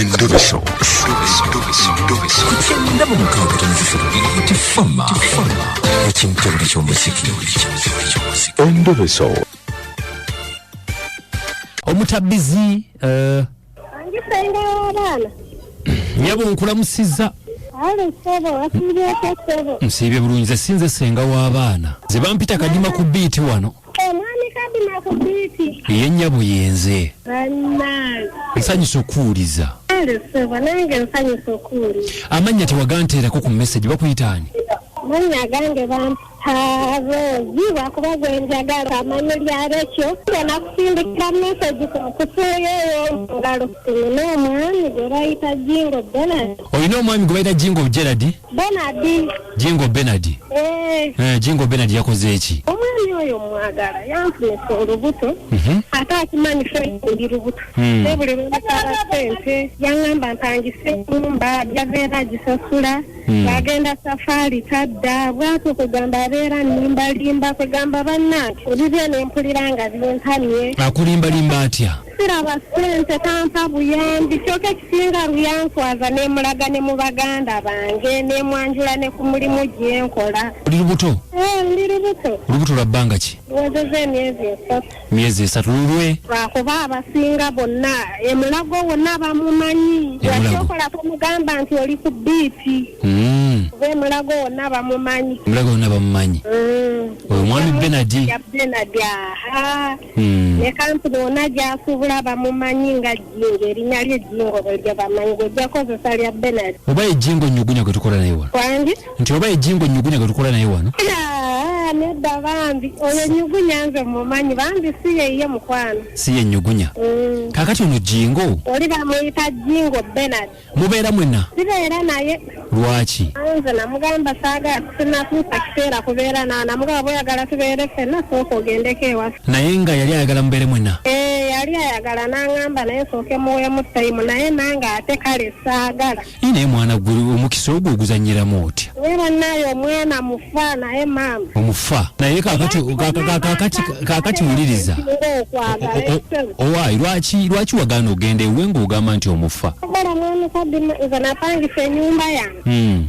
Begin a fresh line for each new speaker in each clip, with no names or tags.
Endobeso. Kugenda mu mukaaga tifama ekintu ky'omuziki. Endobeso.
Omutabbizi
Angisenga abaana.
Nyabo nkulamusizza.
Ale sebo asibye sebo.
Nsibye bulungi sinze senga w'abaana. Ze bampita kadima ku beat wano.
Mwani kadima ku beat.
Ye nnyabo yenze.
Bannange.
Nsanyusa okuwuliza.
Ale sebo nange nsanyusa okuwuliza.
Amannya tewaganteerako ku message bakuyitaani.
Mannya gange bamparozi wakuba gwe njagala amannya lyalekyo nakusindikira message kuseeyo ngalo n'omwami gwe bayita Jingo Benard.
Olina omwami gwe bayita Jingo Gerard?
Benard.
Jingo Benard. Jingo Benard yakoze eki?
Omwami oyo mwagala yanfunisa olubuto ate akimanyi ndi lubuto ne buli lwetala ssente yaŋŋamba mpangise ennyumba yabeera agisasula agenda safaari tadda bw'atyo okugamba abeera nimbalimba kwegamba bannange olibye nempulira nga byentamye.
Akulimbalimba atya?
Siraba ssente tampa buyambi kyokka ekisinga luyanswaza nemulaga ne mu baganda bange nemwanjula ne ku mulimu gye nkola.
Oli lubuto?
Ndi lubuto.
Olubuto lwa bbanga ki?
Luwezezza emyezi 3.
Myezi 3 lulwe?
Lwakuba abasinga bonna emulago wonna bamumanyi. Yakyokola kumugamba nti oli ku biiti. Kuba emulago wonna bamumanyi.
Emulago wonna bamumanyi. Oyo mwami Benard.
Ya Benard aha. Ne kampuni wonna gyasubula bamumanyi nga Jingo erinnya lye Jingo bwe bamanyi gwe gyakozesa lya Benard.
Oba ejingo nnyugunya gwe tukola naye wano?
Kwangi?
Nti oba ejingo nnyugunya gwe tukola naye wano?
Nedda bambi oyo nnyugunya nze mumanyi bambi si ye mukwano. Si
ye nnyugunya? Kaakati ono Jingo?
Oli bamuyita Jingo Benard.
Mubeera mwenna?
Sibeera naye.
Lwaki?
Nze namugamba saagala kusinatuusa kiseera kubeera namugamba bw'oyagala tubeere ffenna sooka ogendeko ewaffe.
Naye nga yali ayagala mubeere mwenna?
Yali ayagala n'aŋŋamba naye sooke muweemu tayimu naye nange ate kale saagala.
Naye mwana gwe omukisa ogwo oguzannyiramu otya?
Naye bannaayo omwana mufa naye maama.
Omufa? Naye kaakati wuliriza. Owaayi lwaki wagaana ogenda ewe ng'ogamba nti omufa?
Agala mwami kadima nze napangisa ennyumba yange.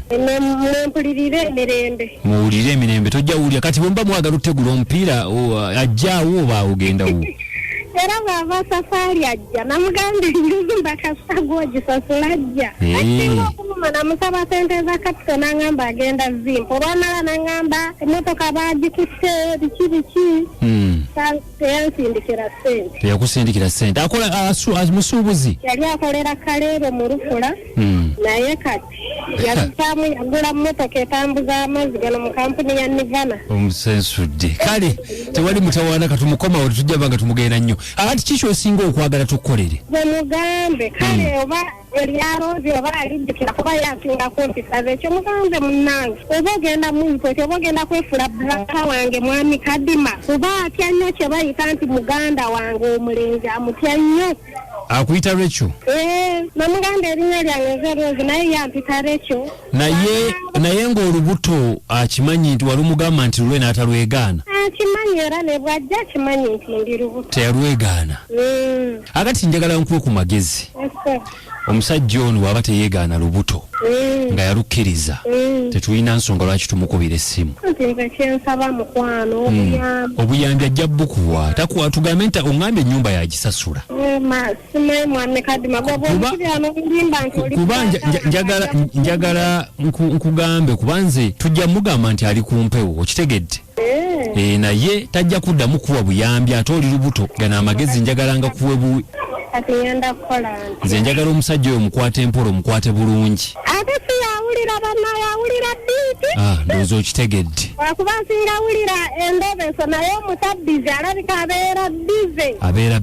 Nempulirire emirembe.
Muwulire emirembe tojja wulya kati bwe mba mwagala otegula omupiira ajjaawo oba ogendawo?
Era bw'ava safaari ajja namugamba ennyumba kasita gw'ogisasula ajja. Asinga okumuma namusaba ssente za kapito n'aŋŋamba agenda zimpa olwamala n'aŋŋamba emmotoka baagikutte biki. Teyansindikira ssente.
Teyakusindikira ssente. Akola musuubuzi? Yali
akolera Kaleero mu Lufula naye kati yazitaamu yagula mmotoka etambuza amazzi gano mu kampuni ya Nivana.
Omusensudde. Kale tewali mutawaana katumukomawo tujja banga tumugenda nnyo. Ati kiki osinga okwagala tukolere?
Ze mugambe kale oba eryaloozi oba alijjukira kuba yasinga kumpisaza ekyo mugambe munnange oba ogenda mumpoti oba ogenda kwefula bulaka wange mwami kadima oba atya nnyo kye bayita nti muganda wange omulenzi amutya nnyo.
Akuyita Rachel?
Namuganda erinnya lyange nze Rose naye yampita Rachel.
Naye ng'olubuto akimanyi nti wali omugamba nti lulwe n'atalwegaana?
Akimanyi era ne bw'ajja akimanyi nti ndi lubuto.
Teyalwegaana? Akati njagala nkuwe ku magezi. Omusajja ono bw'aba teyeegaana lubuto nga yalukkiriza tetulina nsonga lwaki tumukubira essimu.
Nze kyensaba mukwano
obuyambi ajja bukuwa takuwa tugambe nti oŋŋambye ennyumba yagisasula. Kuba njagala nkugambe kuba nze tujja mugamba nti ali ku mpewo okitegedde? Naye tajja kuddamu kuwa buyambi ate oli lubuto gana amagezi njagala nga kuwe nze njagala omusajja oyo mukwate empola omukwate bulungi.
Ate si yawulira bannaye awulira biiti.
Ndowooza okitegedde.
Wakuba nsinga awulira Endobeso naye omutabbizi alabika abeera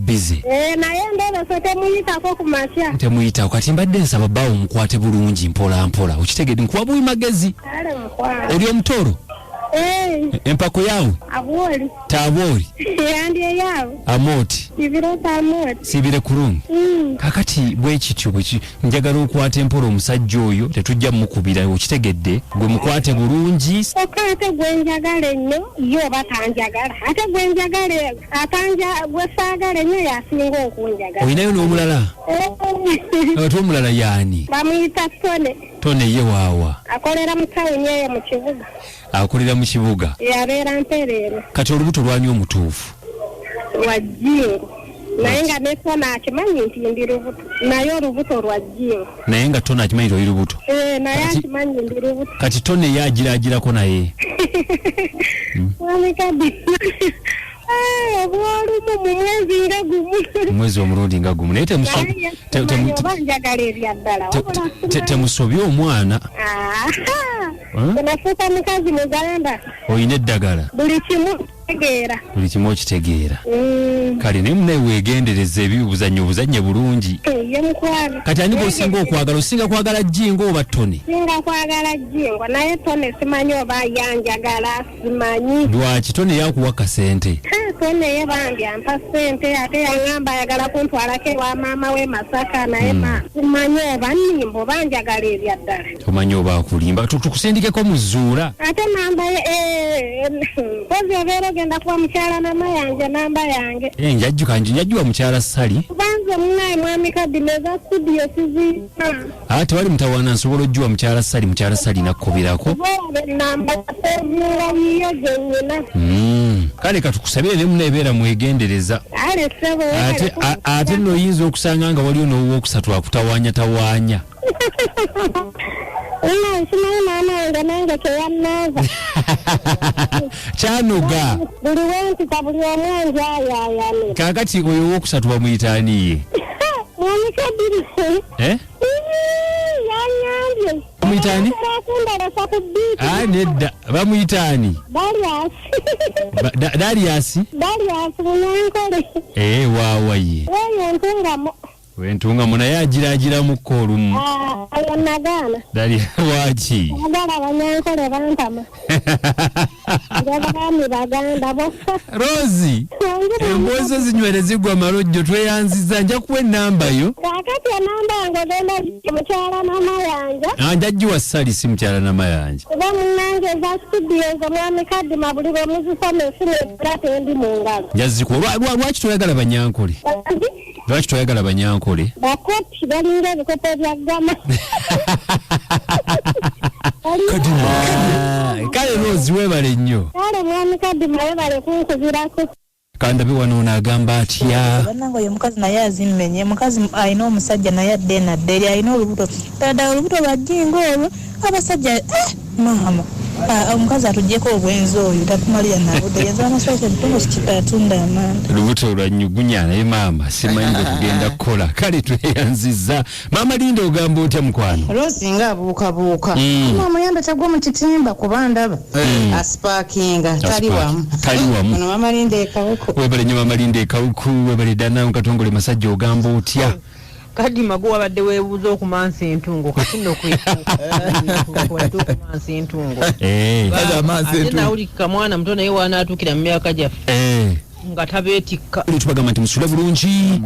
bize. Naye Endobeso temuyitako ku makya.
Temuyitako kati mbadde nsaba bbaawo omukwate bulungi mpola mpola okitegedde nkuwa buwi magezi. Oli Omutooro? Empako yawe
Aboli
tabori
yandiye yawe
amoti
ibirota amoti
sibire kurungi kakati bwekityo njagala okwata empolo omusajja oyo tetujja mukubira okitegedde gwe mukwate bulungi
okate gwenjagala ennyo yo batanjagala ate gwenjagala atanja gwesaagala ennyo yasinga okunjagala
olinayo n'omulala ate omulala yaani
bamuyita
Tone ye waawa
akolera mu tawuni eyo mu kibuga
akolera mu kibuga
yabeera Mpereero
kati olubuto lwani omutuufu
lwa Jjingo naye nga ne Tona akimanyi nti ndi lubuto naye olubuto lwa Jjingo
naye nga Tona akimanyi nti oli lubuto
naye akimanyi ndi lubuto
kati Tone ye agiraagirako naye
Wamikadi bwolumu mu mwezi nga gumu
mwezi omulundi nga gumu naye temusobye omwana
nafuuka mukazi muganda
oyina eddagala
buli kimu
okitegeera kale naye munaye weegendereza ebibuzanyo obuzanye bulungi kati ani bw'osinga okwagala osinga kwagala Jjingo oba Tone
singa kwagala Jjingo naye Tone simanyi oba yanjagala simanyi
lwaki Tone yakuwa kasente
Tone ye bambi ampa ssente ate yaŋŋamba ayagala kuntwalako ewa maama we Masaka naye simanyi oba nnimba oba njagala ebyaddala
omanyi oba akulimba tukusindikeko mu Zuula
ate namba mpozi obeera ogenda kuwa mukyala nama yange namba yange
njajjuwa mukyala Sali
banze munaye mwami kadi neza studio sizina
tewali mutawaana nsobola ojjuwa mukyala Sali nakkobirako
namba yasevuula yiyo gyenyina
kale katukusabire ne muneebeera mwegendereza ate nno oyinza okusanga nga waliwo n'owookusatu akutawaanya
simanyi maama wange nange teyannaaza
kyanoga
buli wempita buli omu njayayane
kaakati oyo owookusatu bamuyitaaniye
mwamikadirise yanyambye
bamuyitaani
akunderesa ku biiti
nedda bamuyitaani Dariasi munyankole waawaye
weyo ntungamo
wentungamo naye agiraagiramuko olumu
ayo nagaana
waki
agala abanyankole bantama abaami baganda bokka
Rozi emboozi zinywere zigwa malojjo tweyanziza nja kuwa ennamba yo
kakati enamba yange genda mukyala nama yanja
njajjiwa Sali si mukyala nama yanja
kuba munnange eza studio ezo mwami kadima buli bwe muzisoma ensineera tendi mu ngalo
njazikuwa lwaki toyagala banyankole lwaki toyagala banyankole
bakopi balinga ebikopo bya gama
kale Rozi weebale nnyo
kale mwami kadima weebale kunkubirako
kandabe wano onagamba atya
bannange oyo mukazi naye azimmenye mukazi alina omusajja naye adde nadde eri alina olubuto ddala olubuto lwa Jjingo olwo abasajja maama omukazi atuggyeko obwenzi oyo tatumalira nabudde yenza amasooka ebitungo kitatunda amanda
lubuto lwanyugunya naye maama simanyi bwe kugenda kukola kale tweyanziza maama Linda ogamba otya mukwano
olwosinga abuukabuuka maama yambe tagwa mu kitimba kuba ndaba asipaakinga tali wamu ono maama Linda ekawuku
webale nnyo maama Linda ekawuku webale ddala Mukatongole Musajja ogamba otya
kadi mago wabadde weebuuza okumansa entungo kati nno okumansa entungo ate nawulika mwana muto naye waanaatuukira mu myaka gyaffe nga tabeetikka
tubagamba nti musule bulungi